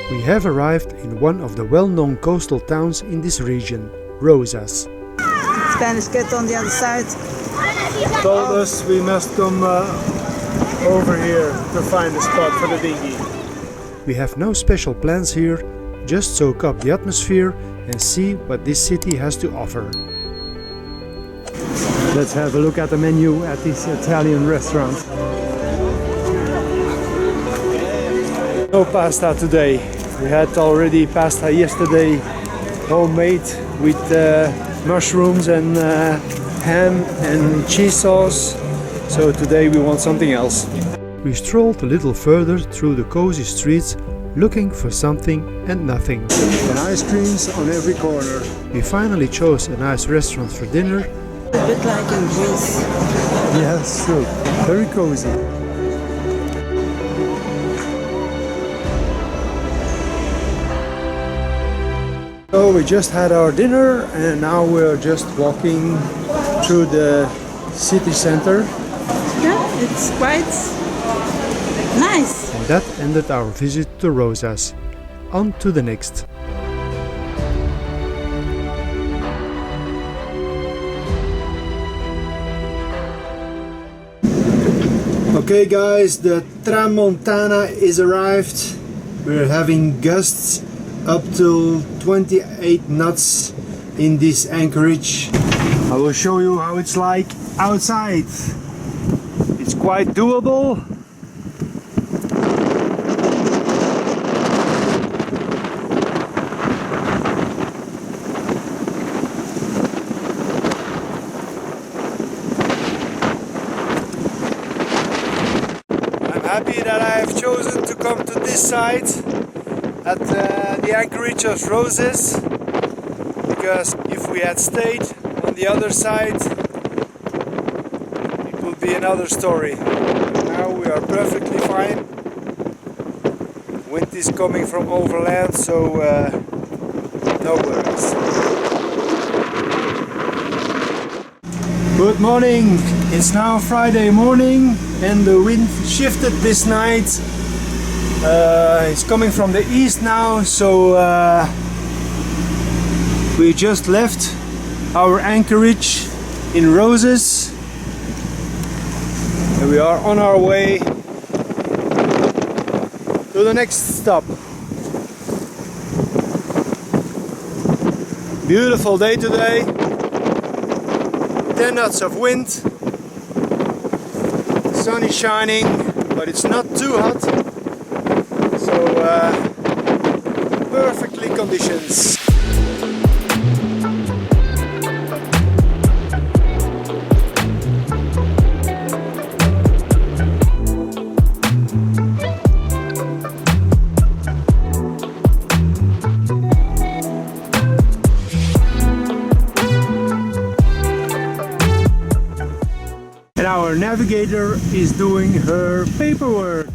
We have arrived in one of the well-known coastal towns in this region, Rosas. Spanish cat on the other side. Told us we must come over here to find a spot for the dinghy. We have no special plans here, just soak up the atmosphere and see what this city has to offer. Let's have a look at the menu at this Italian restaurant. No pasta today. We had already pasta yesterday, homemade with mushrooms and ham and cheese sauce. So today we want something else. We strolled a little further through the cozy streets looking for something and nothing. And ice creams on every corner. We finally chose a nice restaurant for dinner. A bit like in Greece. Yes, true. Very cozy. So we just had our dinner and now we're just walking through the city center. Yeah, it's quite nice. And that ended our visit to Rosas. On to the next. Okay guys, the Tramontana is arrived. We're having gusts up to 28 knots in this anchorage. I will show you how it's like outside. It's quite doable. I'm happy that I have chosen to come to this side at the anchorage of Rosas, because if we had stayed on the other side it would be another story. Now we are perfectly fine. Wind is coming from overland, so no worries. Good morning, it's now Friday morning and the wind shifted this night. It's coming from the east now, so we just left our anchorage in Rosas and we are on our way to the next stop. Beautiful day today, 10 knots of wind, the sun is shining but it's not too hot. So perfectly conditions. And our navigator is doing her paperwork.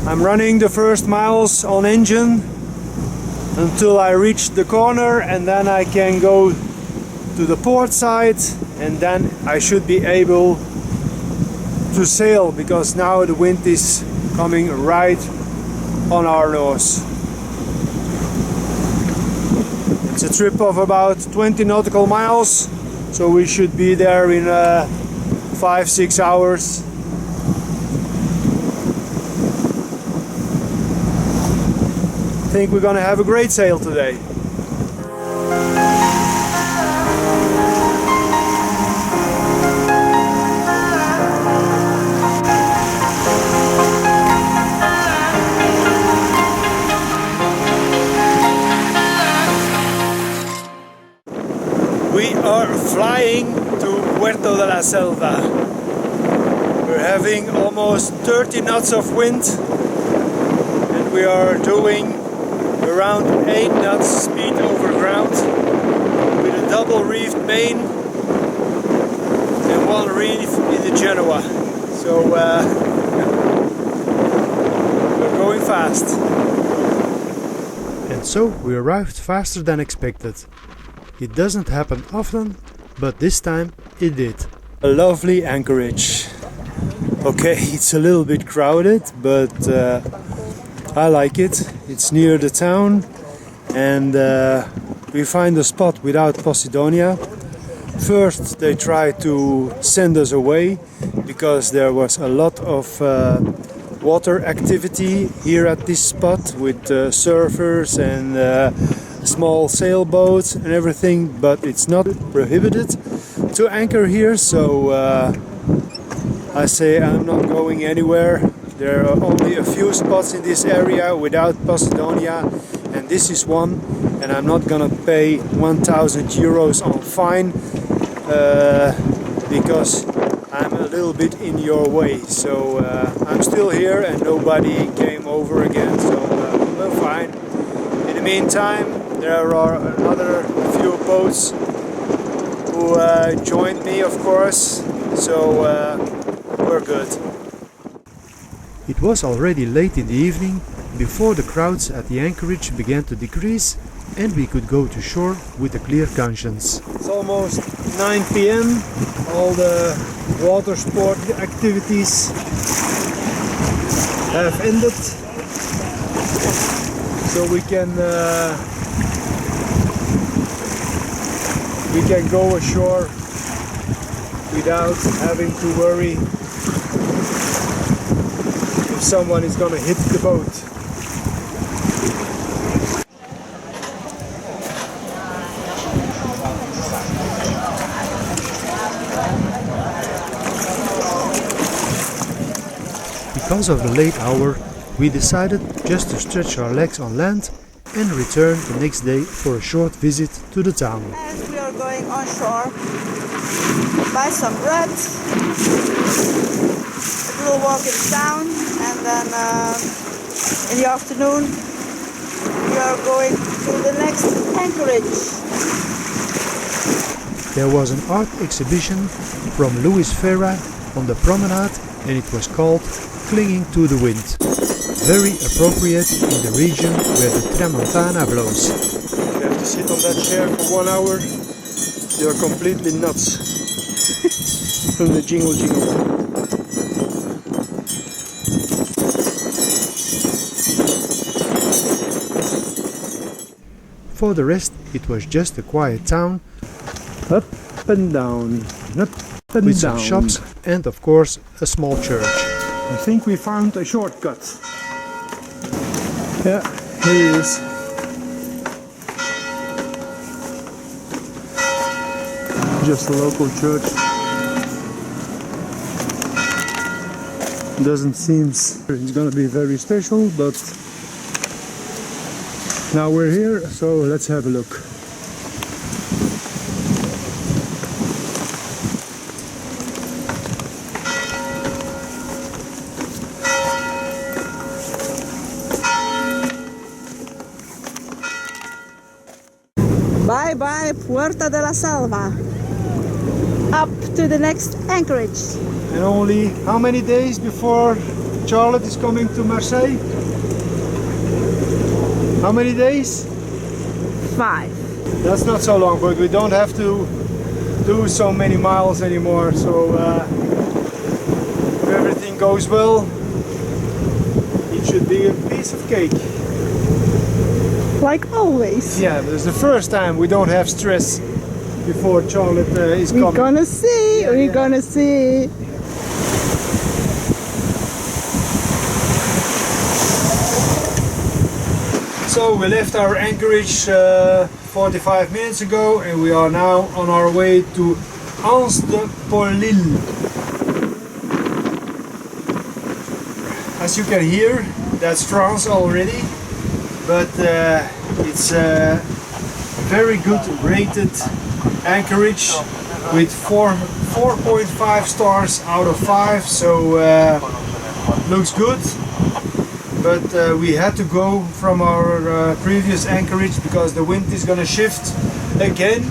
I'm running the first miles on engine until I reach the corner, and then I can go to the port side and then I should be able to sail, because now the wind is coming right on our nose. It's a trip of about 20 nautical miles, so we should be there in 5-6 hours. I think we're gonna have a great sail today. We are flying to Puerto de la Selva. We're having almost 30 knots of wind and we are doing around 8 knots speed over ground with a double reefed main and one reef in the Genoa. So we're going fast. so we arrived faster than expected. It doesn't happen often, but this time it did. A lovely anchorage. Okay, it's a little bit crowded, but I like it. It's near the town, and we find a spot without Posidonia. First they tried to send us away because there was a lot of water activity here at this spot with surfers and small sailboats and everything, but it's not prohibited to anchor here, so I say I'm not going anywhere. There are only a few spots in this area without Posidonia, and this is one, and I'm not gonna pay 1,000 euros on fine because I'm a little bit in your way. So I'm still here and nobody came over again, so we're fine. In the meantime, there are another few boats who joined me, of course, so we're good. It was already late in the evening before the crowds at the anchorage began to decrease and we could go to shore with a clear conscience. It's almost 9 p.m. All the water sport activities have ended, so we can go ashore without having to worry if someone is gonna hit the boat. Because of the late hour, we decided just to stretch our legs on land and return the next day for a short visit to the town. And we are going on shore, buy some bread, a little walk in town, and then in the afternoon we are going to the next anchorage. There was an art exhibition from Luis Ferra on the promenade, and it was called Clinging to the Wind. Very appropriate in the region where the tramontana blows. You have to sit on that chair for 1 hour. You're completely nuts from the jingle jingle. For the rest, it was just a quiet town. Up and down, up and with down. Some shops and of course a small church. I think we found a shortcut. Yeah, here it is. Just a local church. Doesn't seem it's gonna be very special, but now we're here, so let's have a look. Bye bye Puerto de la Selva. Up to the next anchorage. And only how many days before Charlotte is coming to Marseille? How many days? 5. That's not so long, but we don't have to do so many miles anymore. So if everything goes well, it should be a piece of cake. Like always. Yeah, but it's the first time we don't have stress before Charlotte is coming. We're gonna see, Yeah, we're yeah. gonna see. So we left our anchorage 45 minutes ago and we are now on our way to Anse de Paulil. As you can hear, that's France already, but it's a very good rated anchorage with 4.5 stars out of 5, so looks good. But we had to go from our previous anchorage because the wind is gonna shift again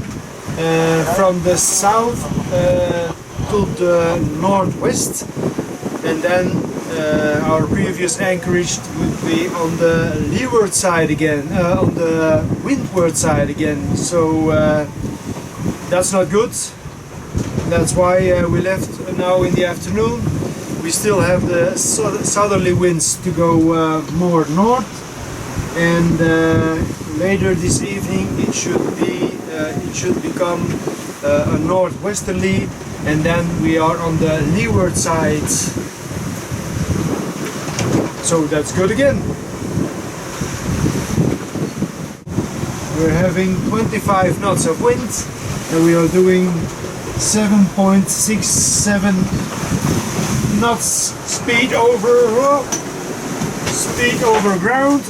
from the south to the northwest, and then our previous anchorage we on the leeward side again, on the windward side again, so that's not good. That's why we left now in the afternoon. We still have the southerly winds to go more north, and later this evening it should become a northwesterly, and then we are on the leeward side. So that's good again. We're having 25 knots of wind, and we are doing 7.67 knots speed over ground,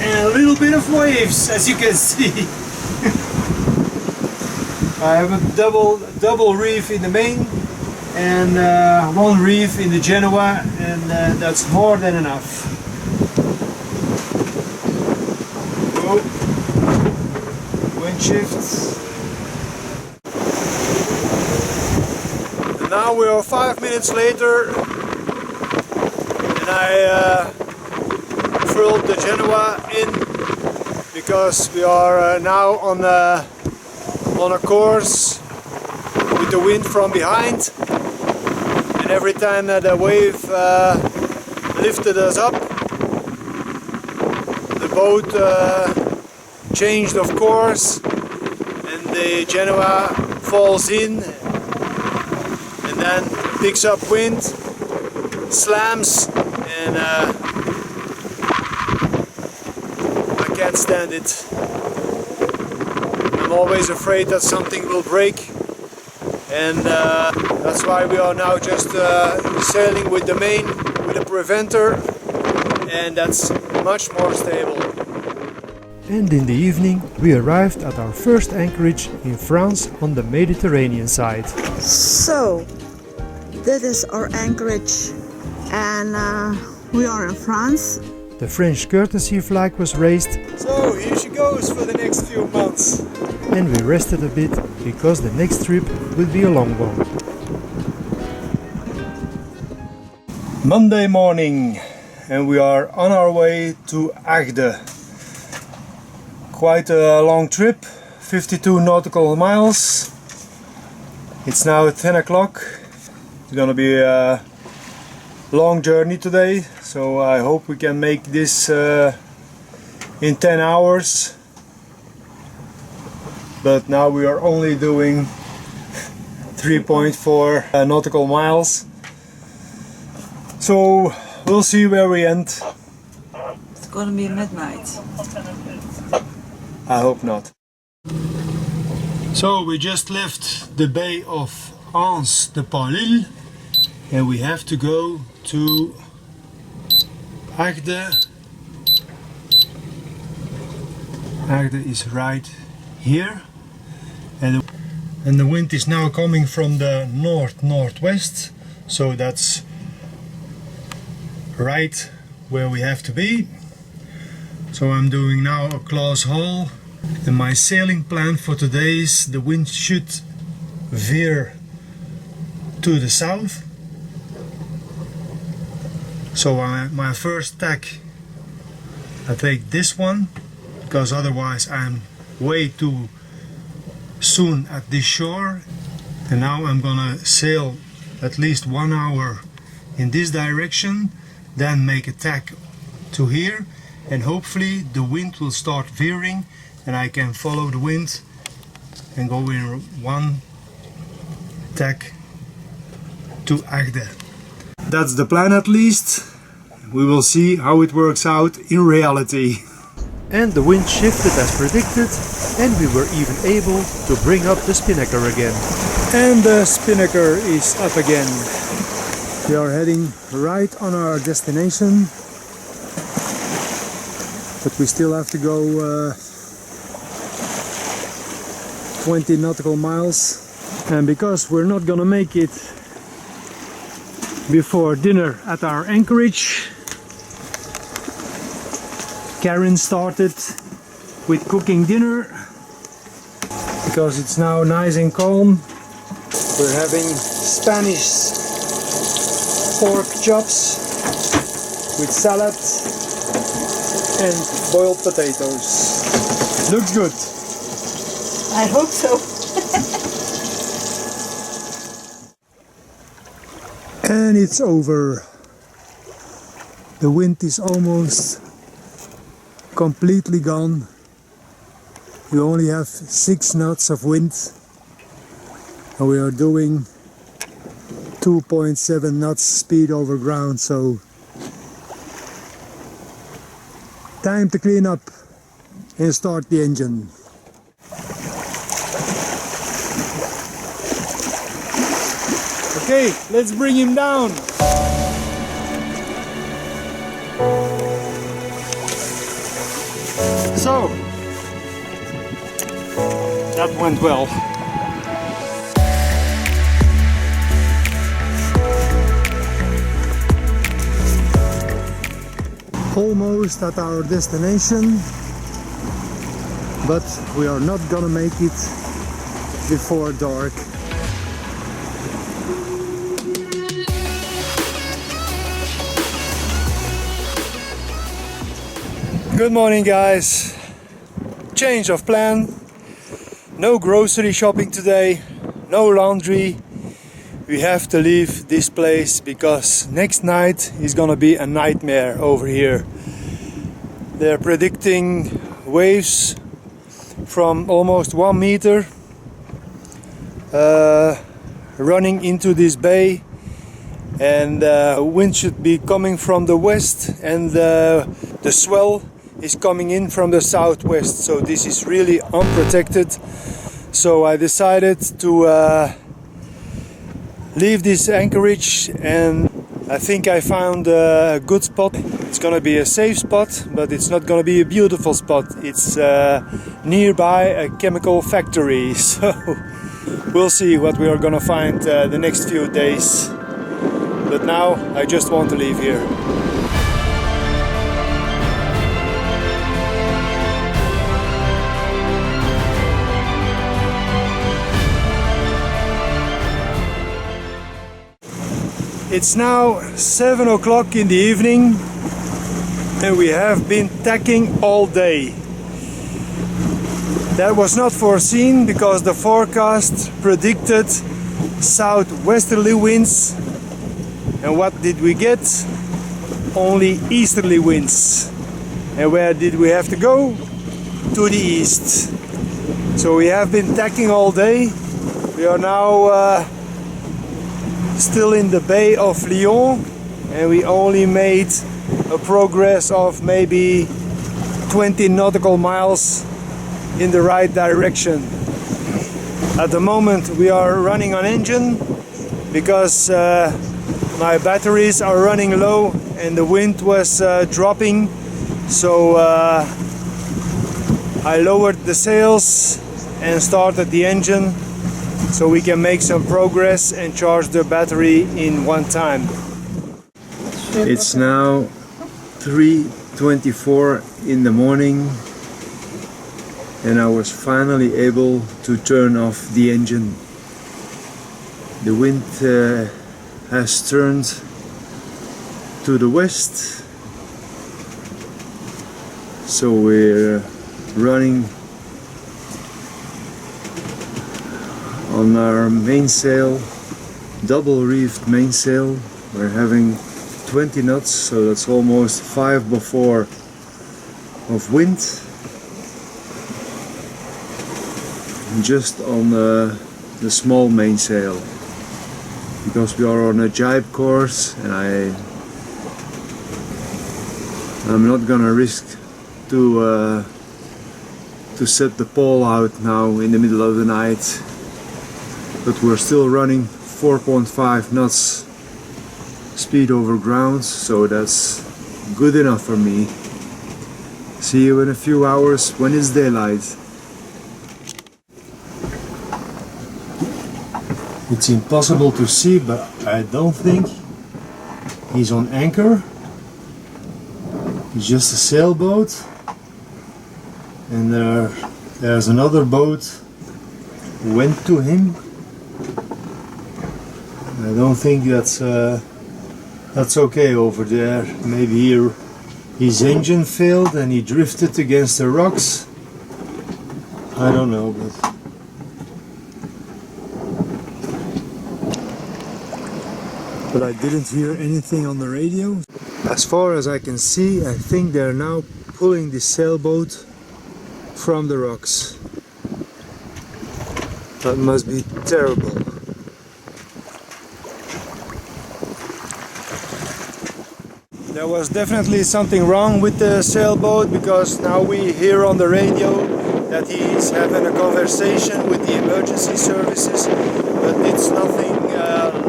and a little bit of waves, as you can see. I have a double reef in the main and one reef in the Genoa, and that's more than enough. Oh, wind shifts. And now we are 5 minutes later, and I filled the Genoa in because we are now on a course with the wind from behind. And every time that a wave lifted us up, the boat changed of course, and the Genoa falls in and then picks up wind, slams, and I can't stand it. I'm always afraid that something will break, and that's why we are now just sailing with the main, with a preventer, and that's much more stable. And in the evening we arrived at our first anchorage in France on the Mediterranean side. So, that is our anchorage, and we are in France. The French courtesy flag was raised, So here she goes for the next few months. and we rested a bit because the next trip will be a long one. Monday morning, and we are on our way to Agde. Quite a long trip, 52 nautical miles. It's now 10 o'clock. It's gonna be a long journey today, so I hope we can make this in 10 hours. But now we are only doing 3.4 nautical miles. So we'll see where we end. It's gonna be midnight. I hope not. So we just left the bay of Anse de Paulil, and we have to go to Agde. Agde is right here, and the wind is now coming from the north-northwest, so that's right where we have to be. So I'm doing now a close haul, and my sailing plan for today is the wind should veer to the south. So my first tack, I take this one, because otherwise I'm way too soon at this shore. And now I'm gonna sail at least 1 hour in this direction, then make a tack to here, and hopefully the wind will start veering and I can follow the wind and go in one tack to Agde. That's the plan at least. We will see how it works out in reality. And the wind shifted as predicted, and we were even able to bring up the spinnaker again. And the spinnaker is up again. We are heading right on our destination, but we still have to go 20 nautical miles, and because we're not gonna make it before dinner at our anchorage, Karen started with cooking dinner. Because it's now nice and calm, we're having Spanish pork chops with salad and boiled potatoes. Looks good. I hope so. And it's over. The wind is almost completely gone. We only have 6 knots of wind. And we are doing 2.7 knots speed over ground, so time to clean up and start the engine. Okay, let's bring him down. So, that went well. Almost at our destination, but we are not gonna make it before dark. Good morning, guys. Change of plan. No grocery shopping today, no laundry. We have to leave this place because next night is gonna be a nightmare over here. They're predicting waves from almost 1 meter running into this bay, and wind should be coming from the west, and the swell is coming in from the southwest, so this is really unprotected. So I decided to leave this anchorage, and I think I found a good spot. It's gonna be a safe spot, but it's not gonna be a beautiful spot. It's nearby a chemical factory, so we'll see what we are gonna find the next few days. But now I just want to leave here. It's now 7 o'clock in the evening and we have been tacking all day. That was not foreseen because the forecast predicted southwesterly winds, and what did we get? Only easterly winds. And where did we have to go? To the east. So we have been tacking all day. We are now still in the Bay of Lyon, and we only made a progress of maybe 20 nautical miles in the right direction. At the moment we are running on engine because my batteries are running low and the wind was dropping, so I lowered the sails and started the engine so we can make some progress and charge the battery in one time. It's now 3:24 in the morning and I was finally able to turn off the engine. The wind has turned to the west, so we're running on our mainsail, double reefed mainsail. We're having 20 knots, so that's almost 5 before of wind. Just on the small mainsail, because we are on a jibe course and I'm not gonna risk to set the pole out now in the middle of the night. But we're still running 4.5 knots speed over ground, so that's good enough for me. See you in a few hours when it's daylight. It's impossible to see, but I don't think he's on anchor. It's just a sailboat, and there's another boat went to him. I don't think that's That's okay over there. Maybe his engine failed and he drifted against the rocks. I don't know, but I didn't hear anything on the radio. As far as I can see, I think they're now pulling the sailboat from the rocks. That must be terrible. There was definitely something wrong with the sailboat, because now we hear on the radio that he is having a conversation with the emergency services, but it's nothing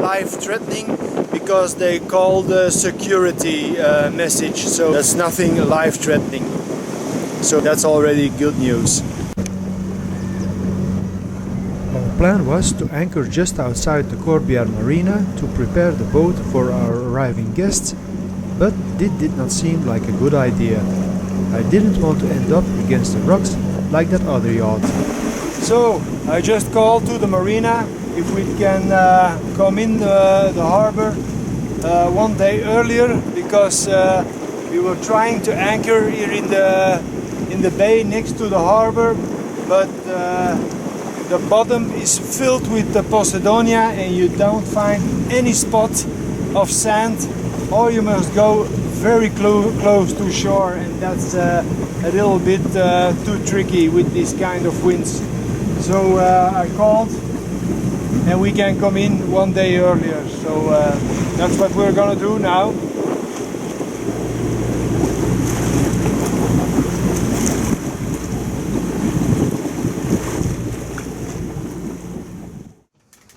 life-threatening, because they called a security message, so that's nothing life-threatening. So that's already good news. Our plan was to anchor just outside the Corbière Marina to prepare the boat for our arriving guests, but it did not seem like a good idea. I didn't want to end up against the rocks like that other yacht. So I just called to the marina if we can come in the harbor one day earlier, because we were trying to anchor here in the bay next to the harbor, but the bottom is filled with the Posidonia and you don't find any spot of sand, or you must go very close to shore, and that's a little bit too tricky with this kind of winds. So I called and we can come in one day earlier, so that's what we're gonna do now.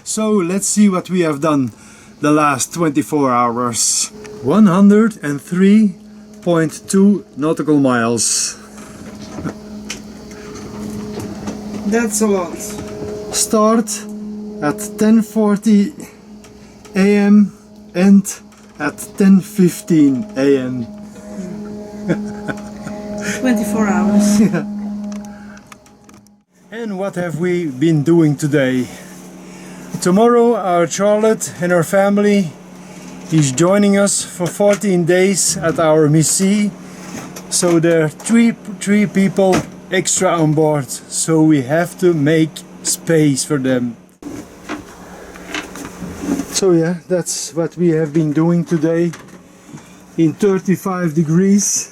So let's see what we have done the last 24 hours. 103.2 nautical miles. That's a lot. Start at 10:40 a.m. and at 10:15 a.m. 24 hours. And what have we been doing today? Tomorrow our Charlotte and her family is joining us for 14 days at our Missy. So there are three people extra on board, so we have to make space for them. So yeah, that's what we have been doing today in 35 degrees.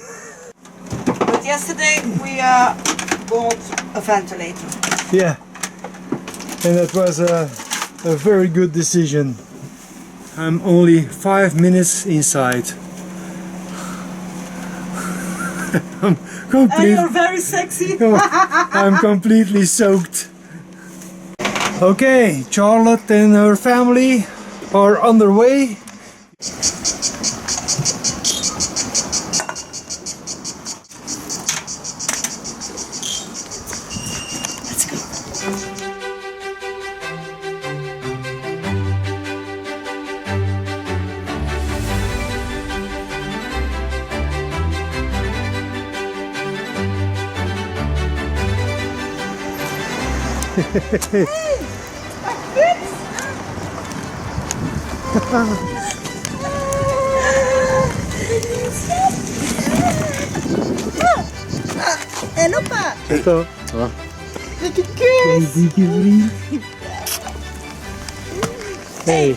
But yesterday we bought a ventilator. Yeah, and that was a very good decision. I'm only 5 minutes inside. I'm And you're very sexy. I'm completely soaked. Okay, Charlotte and her family are on their way. Let's go. Hey, my kids! Hello, pa! Ito. Look at kids! Hey.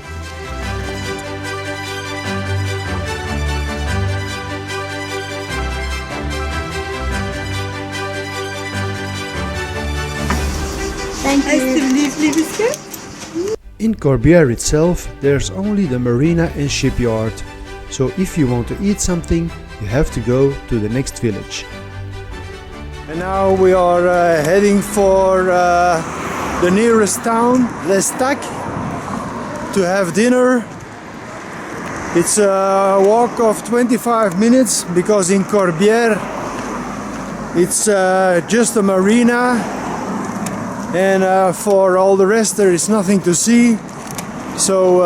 Thank you. In Corbière itself, there's only the marina and shipyard, so if you want to eat something, you have to go to the next village. And now we are heading for the nearest town, L'Estac, to have dinner. It's a walk of 25 minutes, because in Corbière it's just a marina, and for all the rest there is nothing to see. So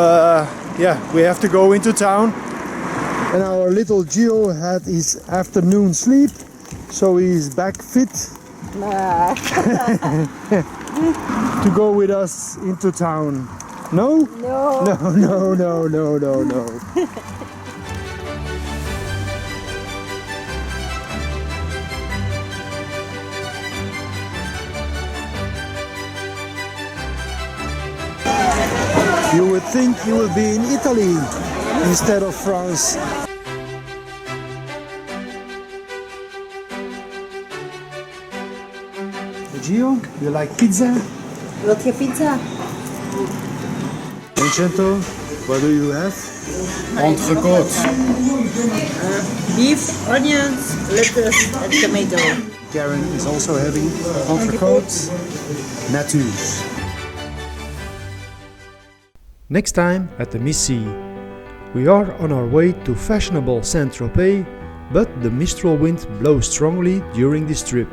yeah, we have to go into town. And our little Gio had his afternoon sleep, so he's back fit to go with us into town. No? No. No, no, no, no, no, no. You would think you will be in Italy instead of France. Gio, you like pizza? Roti pizza. Vincenzo, what do you have? Entrecôte. Beef, onions, lettuce, and tomato. Karen is also having entrecôte nature. Next time at the Missy. We are on our way to fashionable Saint-Tropez, but the mistral wind blows strongly during this trip.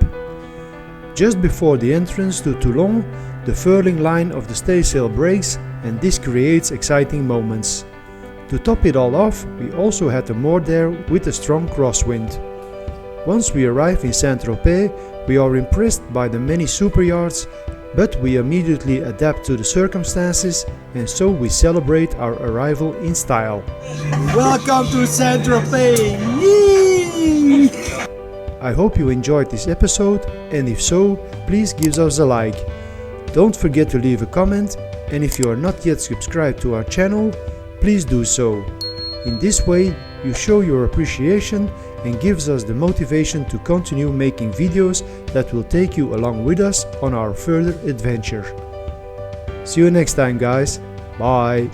Just before the entrance to Toulon, the furling line of the staysail breaks, and this creates exciting moments. To top it all off, we also had to moor there with a strong crosswind. Once we arrive in Saint-Tropez, we are impressed by the many super yachts, but we immediately adapt to the circumstances, and so we celebrate our arrival in style. Welcome to Saint-Tropez! I hope you enjoyed this episode, and if so, please give us a like. Don't forget to leave a comment, and if you are not yet subscribed to our channel, please do so. In this way, you show your appreciation and gives us the motivation to continue making videos that will take you along with us on our further adventure. See you next time, guys. Bye.